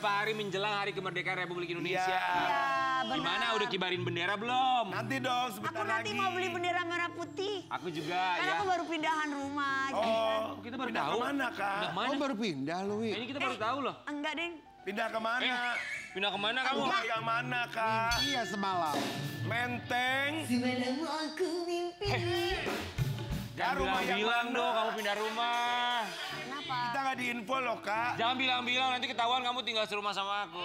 beberapa hari menjelang Hari Kemerdekaan Republik Indonesia. Iya, benar. Gimana, udah kibarin bendera belum? Nanti dong, sebentar lagi. Aku nanti mau beli bendera merah putih. Aku juga, Karena aku baru pindahan rumah. Oh, kita baru pindah tahu. kemana, Kak? Pindah kemana? Oh baru pindah lu, Wi. Ini kita baru tahu loh. Enggak, Deng. Pindah kemana? Pindah kemana kamu? Rumah yang mana, Kak? Iya semalam. Menteng. Semalam aku mimpi. Jangan rumah yang bilang mana? dong kamu pindah rumah. Kenapa? Kita nggak diinfo loh, Kak. Jangan bilang-bilang, nanti ketahuan kamu tinggal serumah sama aku.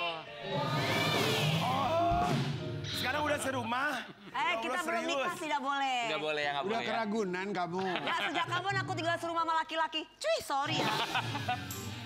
Sekarang udah serumah. Ya Kita Allah, belum serius. nikah, tidak boleh. Tidak boleh ya, nggak Udah boleh ya. keragunan kamu. Ya, sejak kapan aku tinggal serumah sama laki-laki? Cuy, sorry ya.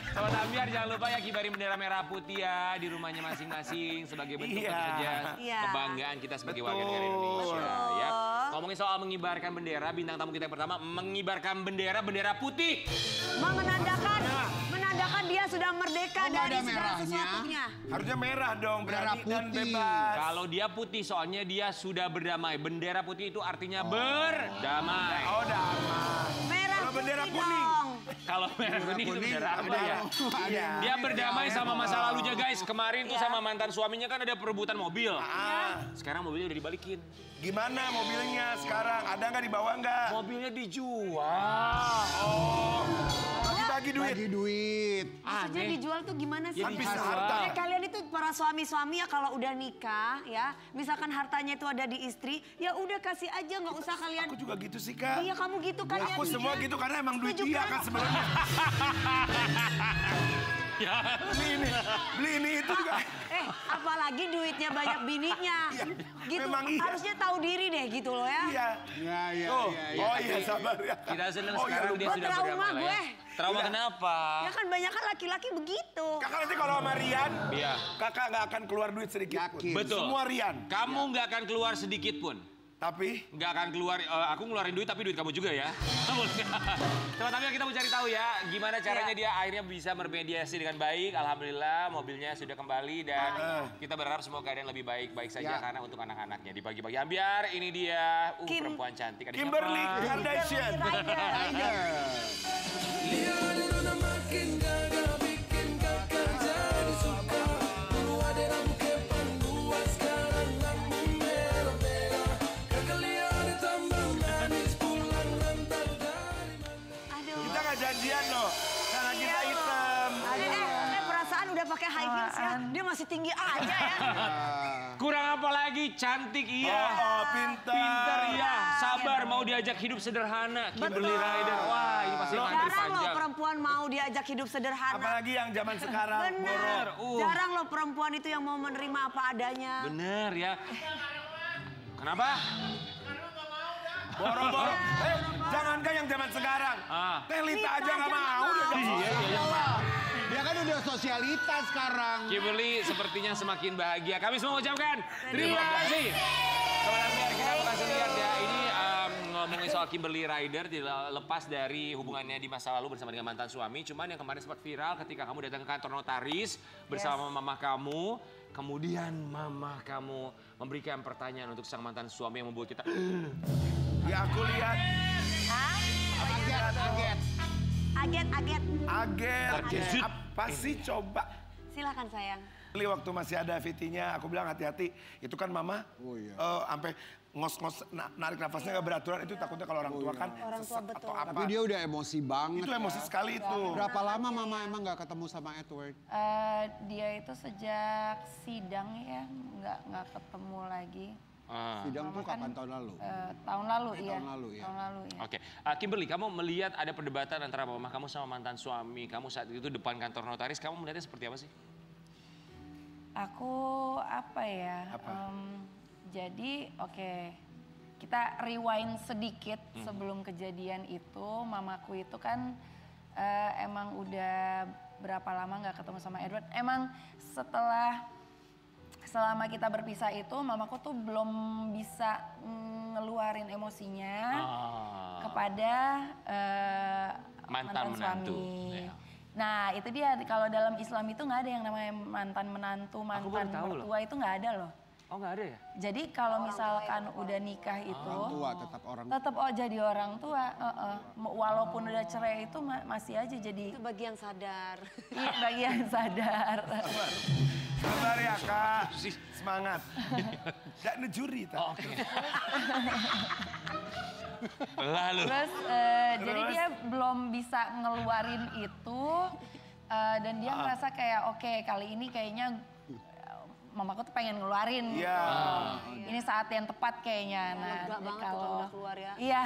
Sobat Ambiar, jangan lupa ya kibarin bendera merah putih ya di rumahnya masing-masing sebagai bentuk Iya. tentu saja Iya. kebanggaan kita sebagai warga negara Indonesia ya. Ngomongin soal mengibarkan bendera, bintang tamu kita yang pertama mengibarkan bendera putih. Menandakan dia sudah merdeka Oh, nggak dari ada segala merahnya? sesuatunya. Harusnya merah dong, Merah berani dan putih. bebas. Kalau dia putih soalnya dia sudah berdamai. Bendera putih itu artinya berdamai. Oh, damai. Merah Kalau bendera putih kuning. dong. Kalau merah kuning itu bendera apa ya? Iya. Dia berdamai sama masa lalunya guys. Kemarin tuh sama mantan suaminya kan ada perebutan mobil. Sekarang mobilnya udah dibalikin. Gimana mobilnya sekarang? Ada nggak dibawa nggak? Mobilnya dijual. Oh, bagi-bagi duit. Bagi duit. Maksudnya Aneh. dijual tuh gimana sih? Habis dijual. harta. Kalian itu para suami-suami ya kalau udah nikah ya, misalkan hartanya itu ada di istri, ya udah kasih aja, nggak usah kalian. Aku juga gitu sih, Kak. Iya kamu gitu kan ya. Aku semua gitu karena emang duit Setuju dia kan? kan sebenarnya. Beli ini itu juga. Apalagi duitnya banyak bininya. Gitu. memang iya. Harusnya tahu diri deh gitu loh ya. Iya. Iya, iya, Tuh. iya. iya. Oh iya, sabar ya. Kak. Kita senang Oh, iya, sekarang dia lupa. sudah Trauma berdamai lah ya. gue. Trauma kenapa? Ya kan banyak kan laki-laki begitu. Kakak nanti kalau sama Rian, Iya. kakak nggak akan keluar duit sedikit pun. Yakin. Betul. Semua Rian. Kamu nggak akan keluar sedikit pun. Tapi Nggak akan keluar, aku ngeluarin duit tapi duit kamu juga ya. Teman-teman kita mau cari tahu ya, gimana caranya dia akhirnya bisa bermediasi dengan baik. Alhamdulillah mobilnya sudah kembali dan kita berharap semua keadaan lebih baik-baik saja karena untuk anak-anaknya. Di pagi-pagi Ambiar, ini dia perempuan cantik. Ada Kimberly siapa? Kardashian. Kita nggak janjian loh, karena kita hitam. Perasaan udah pakai high heels ya. Dia masih tinggi aja ya. Kurang apa lagi? Cantik iya. Oh, pintar. Pintar iya. Sabar mau diajak hidup sederhana. Kimberly Ryder. Wah, ini pasti ngantri Jarang loh panjang. perempuan mau diajak hidup sederhana. Apalagi yang zaman sekarang. Bener. Boro. Jarang loh perempuan itu yang mau menerima apa adanya. Bener ya. Kenapa? Boro-boro. Jangankan yang zaman sekarang. Teh Lita aja nggak mau. Dia kan udah sosialitas sekarang. Kimberly sepertinya semakin bahagia. Kami semua ucapkan terima kasih. Sobat Ambiar, kita kasih lihat ya. Ini ngomongin soal Kimberly Ryder lepas dari hubungannya di masa lalu bersama dengan mantan suami. Cuman yang kemarin sempat viral ketika kamu datang ke kantor notaris bersama mamah kamu. Kemudian mamah kamu memberikan pertanyaan untuk sang mantan suami yang membuat kita... Ya aku lihat. Aget. Aget. Apa sih coba? Silakan sayang. Waktu masih ada VT-nya, aku bilang hati-hati. Itu kan mama, Oh, iya. sampai ngos-ngos narik nafasnya nggak beraturan. Itu takutnya kalau orang tua kan Orang tua sesak betul. atau apa. Tapi dia udah emosi banget. Itu emosi sekali itu. Berapa lama mama emang nggak ketemu sama Edward? Dia itu sejak sidang ya nggak ketemu lagi. Sidang tuh Mama kan, kapan tahun lalu? Tahun lalu iya. Tahun lalu ya. Tahun lalu ya. Oke, Kimberly, kamu melihat ada perdebatan antara mamah kamu sama mantan suami kamu saat itu depan kantor notaris. Kamu melihatnya seperti apa sih? Aku apa ya? Jadi oke, kita rewind sedikit sebelum kejadian itu. Mamaku itu kan emang udah berapa lama nggak ketemu sama Edward. Emang selama kita berpisah itu, mamaku tuh belum bisa ngeluarin emosinya kepada Mantan menantu. suami. Ya. Nah itu dia, kalau dalam Islam itu nggak ada yang namanya mantan menantu, mantan baru tahu mertua itu nggak ada loh. Oh nggak ada ya? Jadi kalau misalkan udah nikah itu, Orang tua tetap orang tetap jadi orang tua. Walaupun udah cerai itu masih aja jadi Itu bagian sadar. bagian sadar. Sabar ya Kak, semangat. Gak nejuri tak? Oh, oke. Lalu. Terus jadi dia belum bisa ngeluarin itu dan dia ngerasa kayak oke, kali ini kayaknya mamaku tuh pengen ngeluarin. Iya. Ini saat yang tepat kayaknya. Nah, Lega banget tuh kalau udah keluar ya. Iya.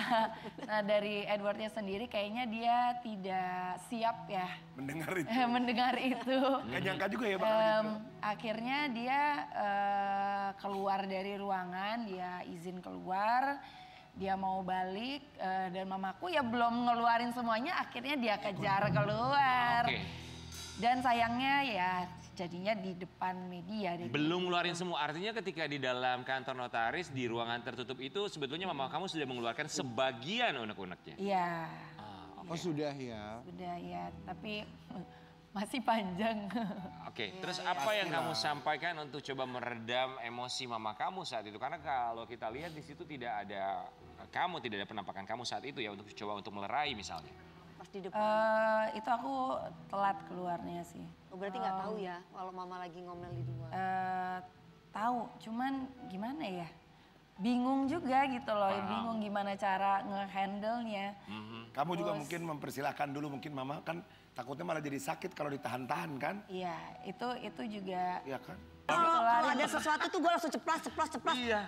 Nah, dari Edwardnya sendiri kayaknya dia tidak siap ya Mendengar itu. mendengar itu. Gak nyangka juga ya bakal gitu. Akhirnya dia keluar dari ruangan, dia izin keluar. Dia mau balik dan mamaku ya belum ngeluarin semuanya, akhirnya dia kejar keluar. Oke. Dan sayangnya ya jadinya di depan media deh. Belum ngeluarin semua, artinya ketika di dalam kantor notaris di ruangan tertutup itu sebetulnya mama kamu sudah mengeluarkan sebagian unek-uneknya. Iya, Oh sudah ya. sudah ya, tapi masih panjang. Oke, terus apa yang kamu sampaikan untuk coba meredam emosi mama kamu saat itu? Karena kalau kita lihat di situ tidak ada kamu, tidak ada penampakan kamu saat itu ya untuk coba untuk melerai misalnya. Pas di depan. Itu aku telat keluarnya sih. Oh, berarti nggak tahu ya kalau mama lagi ngomel di luar. Tahu, cuman gimana ya? Bingung juga gitu loh, bingung gimana cara nge-handle-nya. Kamu juga mungkin mempersilahkan dulu, mungkin mama kan takutnya malah jadi sakit kalau ditahan-tahan kan? Iya, itu juga. Iya kan? Kalau ada sesuatu tuh gue langsung ceplas.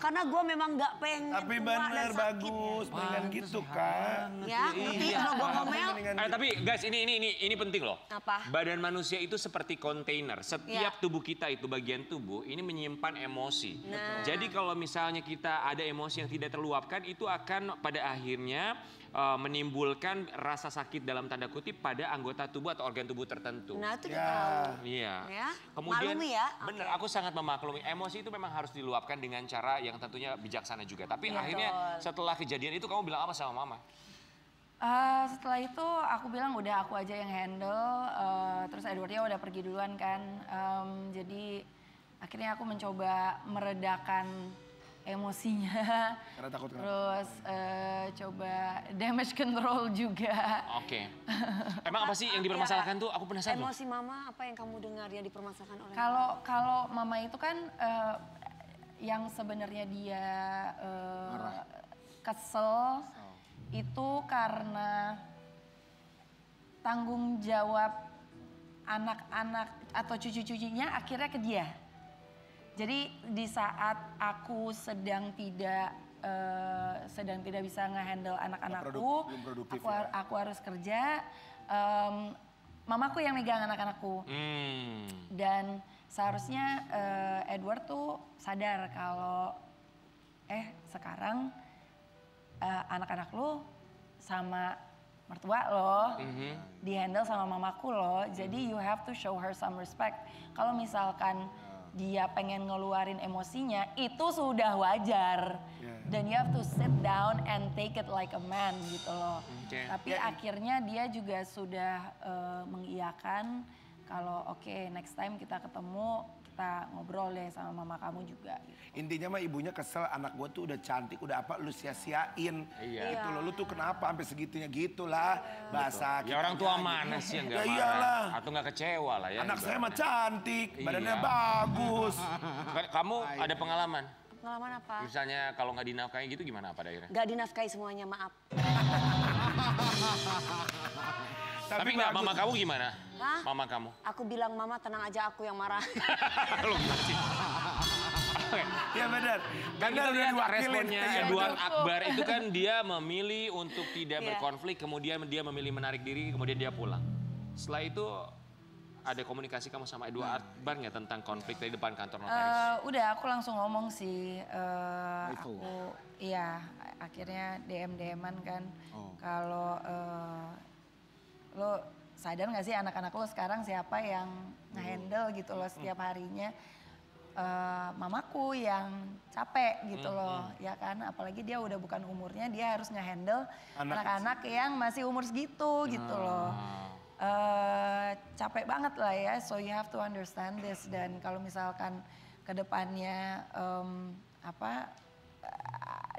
Karena gue memang nggak pengen Tapi tua bener, dan sakit. bagus, mendingan gitu Kak. Ya, ngerti kalau gue ngomel. Tapi guys ini penting loh. Apa? Badan manusia itu seperti kontainer. Setiap tubuh kita itu bagian tubuh ini menyimpan emosi. Jadi kalau misalnya kita ada emosi yang tidak terluapkan itu akan pada akhirnya menimbulkan rasa sakit dalam tanda kutip pada anggota tubuh atau organ tubuh tertentu. Nah itu kita tahu. Iya. Ya, Kemudian maklumi ya. bener, aku sangat memaklumi. Emosi itu memang harus diluapkan dengan cara yang tentunya bijaksana juga. Tapi Betul. akhirnya setelah kejadian itu kamu bilang apa sama mama? Setelah itu aku bilang udah aku aja yang handle, terus Edwardnya udah pergi duluan kan. Jadi akhirnya aku mencoba meredakan emosinya. Karena takut kenapa? Terus coba damage control juga. Oke. Emang apa sih yang dipermasalahkan tuh? Aku penasaran loh. Emosi mama apa yang kamu dengar yang dipermasalahkan oleh Kalau mama itu kan yang sebenarnya dia kesel itu karena tanggung jawab anak-anak atau cucu-cucunya akhirnya ke dia. Jadi di saat aku sedang tidak bisa ngehandle anak-anakku, belum produktif ya. aku harus kerja. Mamaku yang megang anak-anakku. Dan seharusnya Edward tuh sadar kalau sekarang anak-anak lo sama mertua lo dihandle sama mamaku lo. Jadi you have to show her some respect. Kalau misalkan dia pengen ngeluarin emosinya, itu sudah wajar. Dan you have to sit down and take it like a man gitu loh. Tapi akhirnya dia juga sudah mengiyakan kalau oke, next time kita ketemu, kita ngobrol deh sama mama kamu juga. Gitu. Intinya mah ibunya kesel, anak gue tuh udah cantik, udah apa, lu sia-siain. Gitu loh, lu tuh kenapa sampai segitunya gitulah. Bahasa Ya orang tua mana sih yang gak Ya marah? iyalah. Atau gak kecewa lah ya. Anak saya mah cantik, badannya Iya. bagus. Kamu ada pengalaman? pengalaman apa? Misalnya kalau nggak dinafkahi gitu gimana pada akhirnya? Gak dinafkahi semuanya, maaf. Tapi nggak, mama kamu gimana? Hah? Mama kamu? Aku bilang mama tenang aja, aku yang marah. Lu gimana sih? Oke. Iya benar. Kan kita lihat responnya Iya, Edward betul. Akbar itu kan dia memilih untuk tidak berkonflik, kemudian dia memilih menarik diri, kemudian dia pulang. Setelah itu ada komunikasi kamu sama Edward Akbar nggak tentang konflik di depan kantor notaris? Udah aku langsung ngomong sih, iya akhirnya DM-an kan, kalau lo sadar nggak sih anak-anak lo sekarang siapa yang nge-handle gitu loh setiap harinya. Mamaku yang capek gitu loh, ya kan, apalagi dia udah bukan umurnya, dia harus nge-handle anak-anak yang masih umur segitu gitu loh. Capek banget lah ya, so you have to understand this. Dan kalau misalkan kedepannya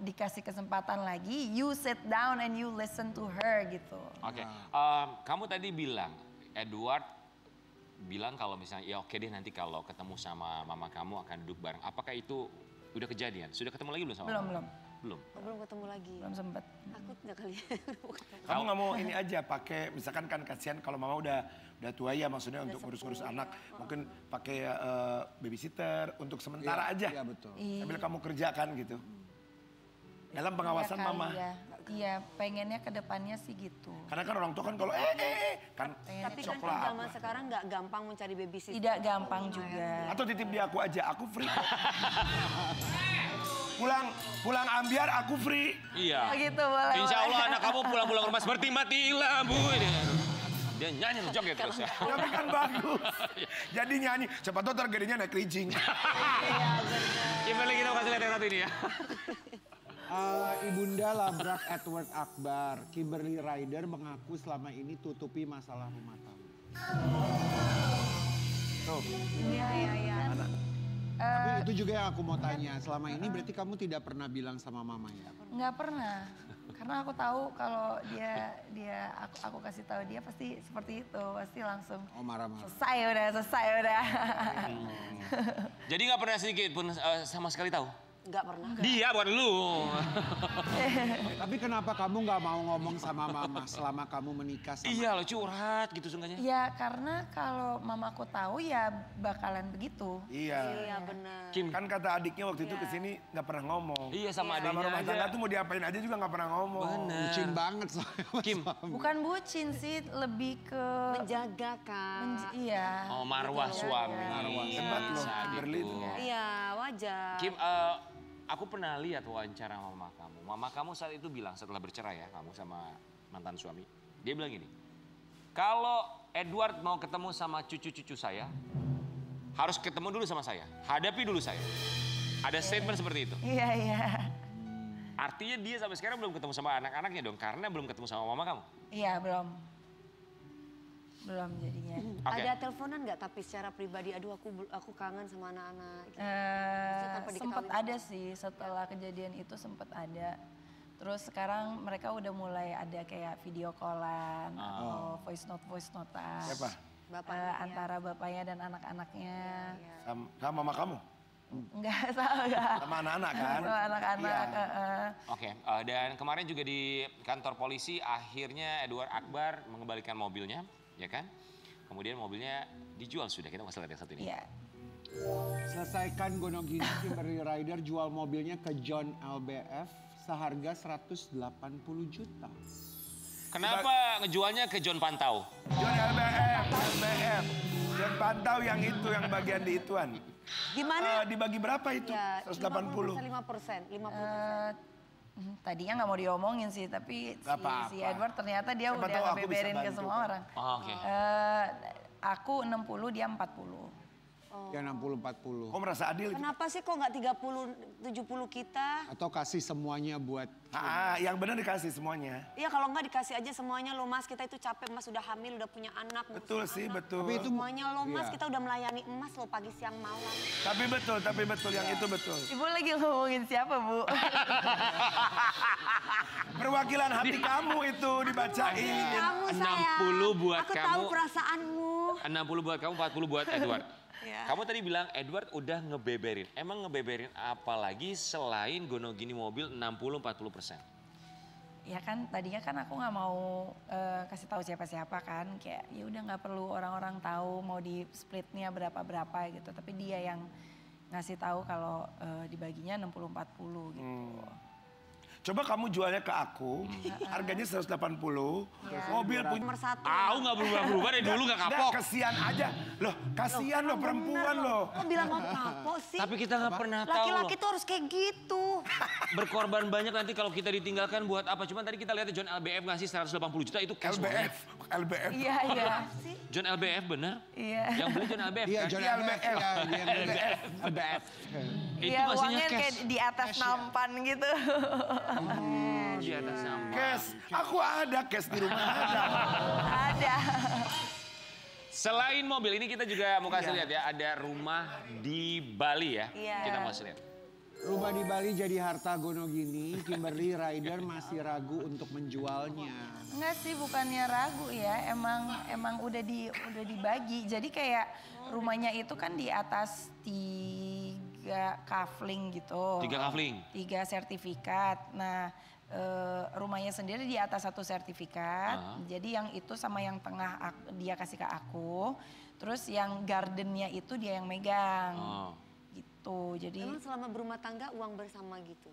dikasih kesempatan lagi, you sit down and you listen to her gitu. Oke, kamu tadi bilang, Edward bilang kalau misalnya ya oke deh nanti kalau ketemu sama mama kamu akan duduk bareng. Apakah itu udah kejadian? Sudah ketemu lagi belum sama Belum, mama? belum. Belum. Oh, belum ketemu lagi. Belum sempet. Takutnya kali ya. Kamu nggak mau ini aja pakai, misalkan kan kasihan kalau mama udah tua ya maksudnya untuk ngurus-ngurus anak. Mungkin pakai babysitter untuk sementara aja. Iya betul. Sambil kamu kerjakan gitu. Dalam pengawasan Iya kali mama. ya. Iya, pengennya ke depannya sih gitu. Karena kan orang tua kan kalau kan Tapi kan coklat. zaman sekarang nggak gampang mencari babysitter. Tidak gampang juga. Atau titip di aku aja, aku free kok. pulang ambiar aku free. Iya. Oh gitu, boleh. Insya Allah anak kamu pulang-pulang ke rumah seperti mati lampu. Dia nyanyi joget terus ya. Tapi kan bagus. Jadi nyanyi, siapa tahu ntar gedenya naik kelinci. Kimberly kita kasih lihat yang satu ini ya. Ibunda labrak Edward Akbar. Kimberly Ryder mengaku selama ini tutupi masalah rumah tangga. Tuh. Iya. Tapi itu juga yang aku mau tanya. Selama ini berarti kamu tidak pernah bilang sama mama ya? Nggak pernah. Karena aku tahu kalau aku kasih tahu dia pasti seperti itu, pasti langsung Oh marah-marah. selesai udah. Jadi nggak pernah sedikit pun sama sekali tahu? Nggak pernah. Dia bukan lu. Tapi kenapa kamu nggak mau ngomong sama mama selama kamu menikah sama? Iya lo curhat gitu sungguhnya. Ya karena kalau mamaku tahu ya bakalan begitu. Iya. Iya benar. Kim. Kan kata adiknya waktu itu kesini nggak pernah ngomong. Iya sama Sama adiknya rumah aja. tangga tuh mau diapain aja juga nggak pernah ngomong. Bener. Bucin banget soalnya. Kim. Bukan bucin sih, lebih ke Menjaga kan. iya. Oh marwah suami. Hebat loh, Saat Kimberly itu. itu. Iya wajar. Kim, aku pernah lihat wawancara mama kamu. Mama kamu saat itu bilang setelah bercerai ya, kamu sama mantan suami. Dia bilang gini, kalau Edward mau ketemu sama cucu-cucu saya, harus ketemu dulu sama saya. Hadapi dulu saya. Ada statement seperti itu. Iya. Artinya dia sampai sekarang belum ketemu sama anak-anaknya dong, karena belum ketemu sama mama kamu. Iya, belum jadinya. Oke. Ada teleponan nggak tapi secara pribadi, aduh aku kangen sama anak-anak. Gitu. tanpa Sempat diketahui ada sih, setelah kejadian itu sempat ada. Terus sekarang mereka udah mulai ada kayak video callan atau voice note-an. Siapa? Bapaknya. Antara bapaknya dan anak-anaknya. Sama mama kamu? Enggak salah. Sama anak-anak kan? Sama anak-anak. Iya. Oke, dan kemarin juga di kantor polisi akhirnya Edward Akbar mengembalikan mobilnya, ya kan? Kemudian mobilnya dijual sudah, kita masih lihat yang satu ini. Iya. Selesaikan gonogini, Kimberly Ryder jual mobilnya ke John LBF seharga 180 juta. Kenapa ngejualnya ke John Pantau? John LBF. John Pantau yang itu, yang bagian di ituan. Gimana? Dibagi berapa itu? Ya, 180. 5%. Tadinya nggak mau diomongin sih, tapi Nggak apa-apa. si Edward ternyata dia Siapa tahu udah aku bisa ngebeberin ke bantu semua kan. orang. Oh, oke. Aku 60, dia 40. Ya 60-40. Kok merasa adil? Kenapa sih kok nggak 30-70 kita? Atau kasih semuanya buat... Yang benar dikasih semuanya. Iya kalau nggak dikasih aja semuanya lo mas, kita itu capek mas udah hamil, udah punya anak. Betul ngurusin sih, anak. betul. Tapi itu Semuanya lo mas, iya. kita udah melayani emas lo pagi siang malam. Tapi betul, yang itu betul. Ibu lagi ngomongin siapa, Bu? Perwakilan hati kamu itu dibacain. Kamu 60 buat aku kamu. tahu perasaanmu. 60 buat kamu, 40 buat Edward. Iya. Kamu tadi bilang Edward udah ngebeberin. Emang ngebeberin apa lagi selain gonogini mobil 60-40%? Ya kan tadinya kan aku nggak mau kasih tahu siapa-siapa kan, kayak ya udah nggak perlu orang-orang tahu mau di splitnya berapa gitu, tapi dia yang ngasih tahu kalau dibaginya 60-40 gitu. Coba kamu jualnya ke aku, harganya 180, mobil punya... Nomor 1. Tahu nggak berubah-berubah dari dulu nggak kapok. Kasihan aja. Loh, kasihan loh perempuan loh. Kok bilang mau kapok sih? Tapi kita nggak pernah tahu Laki-laki loh. tuh harus kayak gitu. Berkorban banyak nanti kalau kita ditinggalkan buat apa. Cuman tadi kita lihat John LBF ngasih 180 juta itu cash money. LBF. Iya. John LBF bener? Iya. Yang beli John LBF Iya, kan? John Iya, LBF. LBF. Ya, dia yang LBF. LBF. Itu Iya, ngasihnya uangnya cash. kayak di atas nampan gitu. Di atas sampah. Cash, aku ada cash di rumah ada. Ada. Selain mobil ini kita juga mau kasih lihat ya, ada rumah di Bali ya. Iya. Kita mau kasih lihat. Rumah di Bali jadi harta Gonogini, Kimberly Ryder masih ragu untuk menjualnya. Enggak sih, bukannya ragu ya, emang udah dibagi. Jadi kayak rumahnya itu kan di atas 3 kafling gitu. 3 kafling. 3 sertifikat. Nah, rumahnya sendiri di atas 1 sertifikat. Jadi yang itu sama yang tengah dia kasih ke aku. Terus yang gardennya itu dia yang megang. Gitu. Jadi Emang selama berumah tangga uang bersama gitu?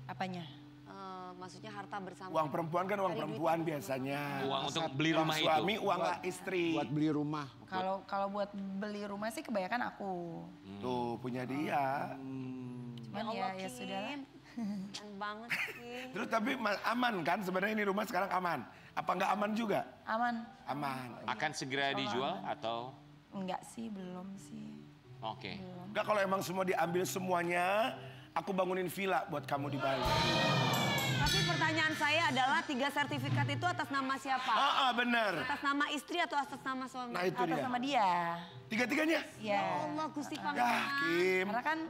apanya? Maksudnya harta bersama. Uang perempuan kan uang perempuan biasanya. Uang untuk beli Uang rumah suami, itu. uang istri. Buat beli rumah. Kalau buat beli rumah sih kebanyakan aku. Tuh punya dia. Cuman ya sudahlah. Keren banget sih. Terus tapi aman kan sebenarnya ini rumah sekarang aman. Apa nggak aman juga? Aman? Aman. Akan segera dijual atau? Enggak sih, belum sih. Oke. Enggak kalau emang semua diambil semuanya, aku bangunin villa buat kamu di Bali. Tapi pertanyaan saya adalah 3 sertifikat itu atas nama siapa? Benar. Atas nama istri atau atas nama suami? Nah itu Atas dia. sama dia. Tiga-tiganya? Iya. Allah Gusti Ya Pangeran. Kim.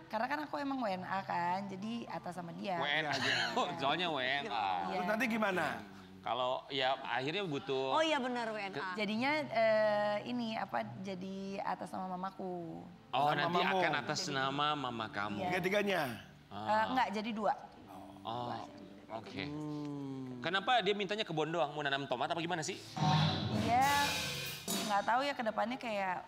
Karena kan aku emang WNA kan, jadi atas sama dia. WNA aja. Soalnya WNA. Iya. Terus nanti gimana? Kalau ya akhirnya butuh. Oh iya benar WNA. Jadinya jadi atas nama mamaku. Oh Sama nanti mamamu. akan atas nama mama kamu. Iya. Tiga-tiganya? Enggak, jadi 2. Oh, oke. Kenapa dia mintanya kebun doang? Mau nanam tomat apa gimana sih? Iya, nggak tahu ya kedepannya kayak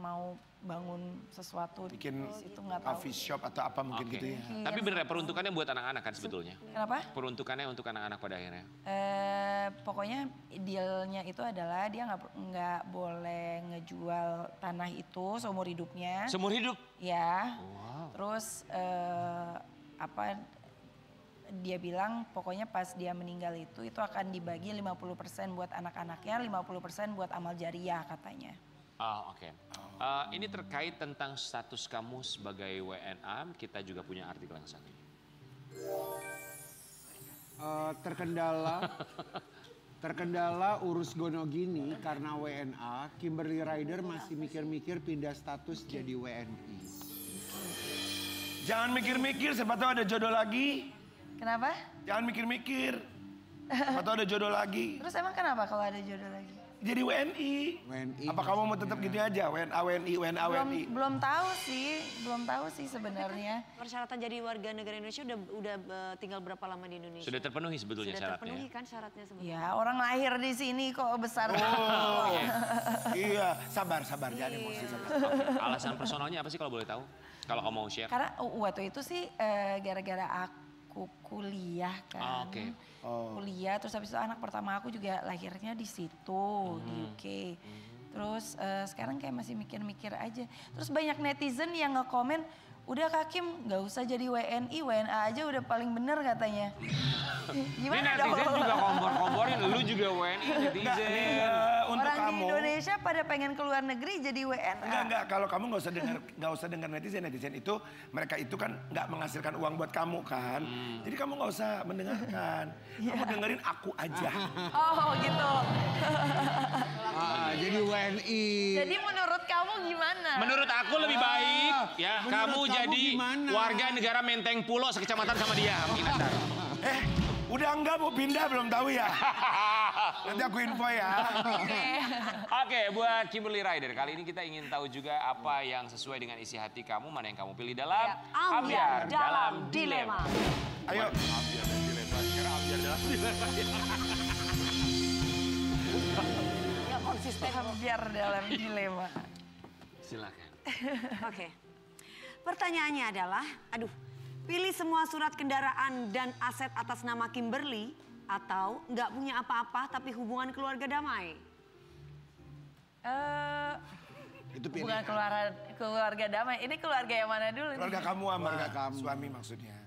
mau bangun sesuatu Bikin itu nggak tahu. coffee shop atau apa mungkin Oke. gitu ya? Tapi bener ya, peruntukannya buat anak-anak kan sebetulnya? Kenapa? Peruntukannya untuk anak-anak pada akhirnya. Pokoknya dealnya itu adalah dia nggak boleh ngejual tanah itu seumur hidupnya. Seumur hidup? Ya. Wow. Terus dia bilang pokoknya pas dia meninggal itu akan dibagi 50% buat anak-anaknya, 50% buat amal jariah katanya. Oh, oke. Ini terkait tentang status kamu sebagai WNA, kita juga punya artikel yang satu. Terkendala urus Gonogini karena WNA, Kimberly Ryder masih mikir-mikir pindah status jadi WNI. Jangan mikir-mikir, siapa tahu ada jodoh lagi. Kenapa? Jangan mikir-mikir. Siapa tahu ada jodoh lagi. Terus emang kenapa kalau ada jodoh lagi? Jadi WNI. WNI. Apa kamu mau tetap gini aja? WNA, WNI, WNA, WNI. Belum tahu sih sebenarnya. Persyaratan jadi warga negara Indonesia udah tinggal berapa lama di Indonesia? Sudah terpenuhi sebetulnya Sudah syaratnya. terpenuhi kan syaratnya sebenarnya? Ya orang lahir di sini kok besar. Oh, iya. Sabar, jangan emosi. Sabar. Oke. Alasan personalnya apa sih kalau boleh tahu? Kalau kamu mau share. Karena waktu itu sih gara-gara aku kuliah kan. Oke. Kuliah terus habis itu anak pertama aku juga lahirnya di situ di UK. Terus sekarang kayak masih mikir-mikir aja. Terus banyak netizen yang ngekomen, udah Kak Kim nggak usah jadi WNI, WNA aja udah paling bener katanya. Ini Gimana dong? netizen juga kompor-komporin, lu juga WNI netizen. Untuk Orang di kamu. Indonesia pada pengen keluar negeri jadi WNA. Enggak. Kalau kamu nggak usah dengar netizen itu mereka itu kan nggak menghasilkan uang buat kamu kan. Jadi kamu nggak usah mendengarkan. Kamu dengerin aku aja. Oh gitu. Jadi WNI. Jadi menurut kamu gimana? Menurut aku lebih baik ya menurut kamu kamu jadi gimana? warga negara Menteng Pulo sekecamatan sama dia. Ingat. Udah enggak mau pindah belum tahu ya. Nanti aku info ya. Oke, buat Kimberly Ryder, kali ini kita ingin tahu juga apa yang sesuai dengan isi hati kamu, mana yang kamu pilih dalam Ambyar dalam dilema. Ayo. Ambyar dan dilema. Sekarang ambyar dalam dilema. Ya konsisten. Biar dalam dilema. Silakan. Oke. Pertanyaannya adalah, pilih semua surat kendaraan dan aset atas nama Kimberly atau nggak punya apa-apa tapi hubungan keluarga damai? Itu Bukan pilihan. keluarga damai. Ini keluarga yang mana dulu? nih? Keluarga kamu sama Keluarga kamu. suami maksudnya.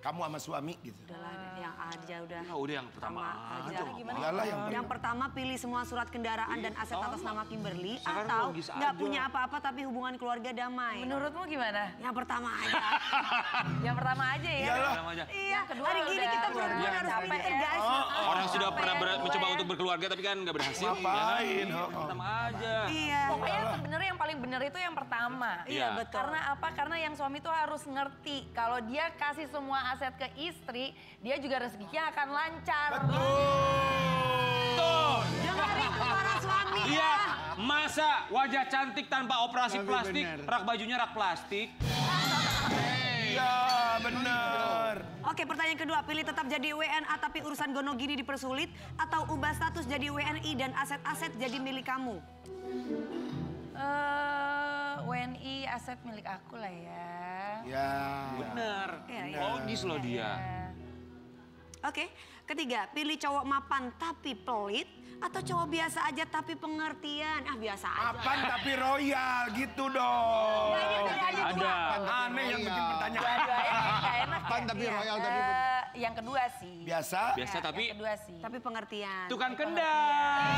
kamu sama suami gitu. Udahlah, yang aja udah. Ya udah yang pertama aja. Iyalah yang Yang pertama pilih semua surat kendaraan dan aset atas nama Kimberly Sekarang atau logis nggak aja. punya apa-apa tapi hubungan keluarga damai. Menurutmu gimana? Yang pertama aja. Yang pertama aja ya. Iyalah. Pertama aja. Iya, Yang kedua hari gini udah kita perempuan harus capek pinter ya. guys. Orang sudah Capek pernah yang kedua mencoba ya. untuk berkeluarga tapi kan nggak berhasil. Ngapain? Ya kan? Pertama aja. Iya. Pokoknya sebenarnya yang paling benar itu yang pertama. Iya, betul. Karena apa? Karena yang suami itu harus ngerti kalau dia kasih semua aset ke istri, dia juga rezekinya akan lancar. Tuh. Dengar itu para suami Iya, ya. masa wajah cantik tanpa operasi Tapi plastik, bener. rak bajunya rak plastik. Iya, bener. Oke, pertanyaan kedua, pilih tetap jadi WNA tapi urusan gono gini dipersulit atau ubah status jadi WNI dan aset-aset jadi milik kamu? WNI aset milik aku lah ya. Ya. Bener. Iya, iya. Logis loh dia. Oke, ketiga, pilih cowok mapan tapi pelit atau cowok biasa aja tapi pengertian? Ah, biasa aja. Mapan tapi royal gitu dong. Ada. Aneh yang bikin pertanyaan. Dua-duanya nggak enak Mapan ya. tapi royal tapi Yang kedua sih. Biasa. Biasa tapi Yang kedua sih. Tapi pengertian. tukang kendang.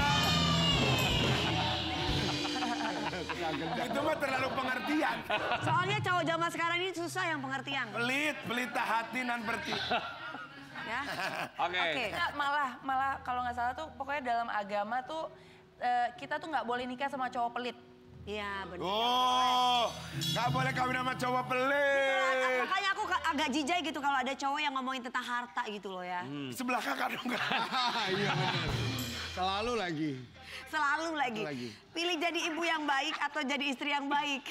Itu mah terlalu pengertian. Soalnya cowok zaman sekarang ini susah yang pengertian. Pelit, pelita hati nan berti. Ya. Oke. Oke. Nggak, malah kalau nggak salah tuh pokoknya dalam agama tuh kita tuh nggak boleh nikah sama cowok pelit. Iya, benar. Oh, nggak boleh kawin sama cowok pelit. Makanya aku agak jijai gitu kalau ada cowok yang ngomongin tentang harta gitu loh ya. Sebelah kakak dong. Iya benar. Selalu lagi. Selalu lagi. Lagi. Pilih jadi ibu yang baik atau jadi istri yang baik.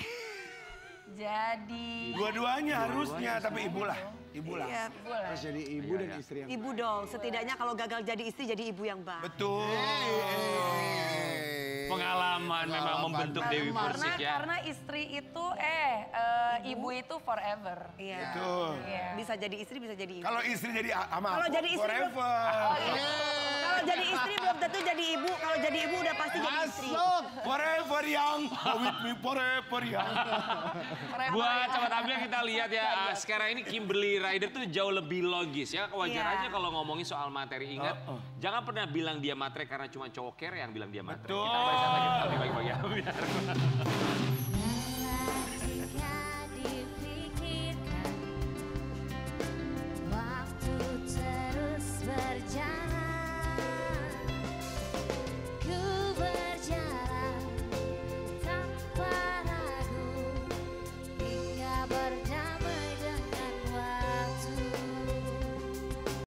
Jadi Dua-duanya harusnya, tapi ibu lah. Ibu lah. Iya, Harus jadi ibu dan istri yang ibu dong. Setidaknya kalau gagal jadi istri jadi ibu yang baik. Betul. Pengalaman memang membentuk Dewi Persik ya. karena istri itu ibu itu forever. Iya. Betul. Iya. Bisa jadi istri, bisa jadi ibu. Kalau istri jadi sama Kalau aku, jadi istri forever. Kalau jadi istri belum tentu jadi ibu. Kalau jadi ibu udah pasti jadi istri. Masuk. Forever yang, with me forever yang. Buat sobat Ambil kita lihat ya, sekarang ini Kimberly Ryder tuh jauh lebih logis ya. Wajar Iya. aja kalau ngomongin soal materi. Ingat, jangan pernah bilang dia matre karena cuma cowok care yang bilang dia matre. Betul. Kita balik lagi bagi-bagi.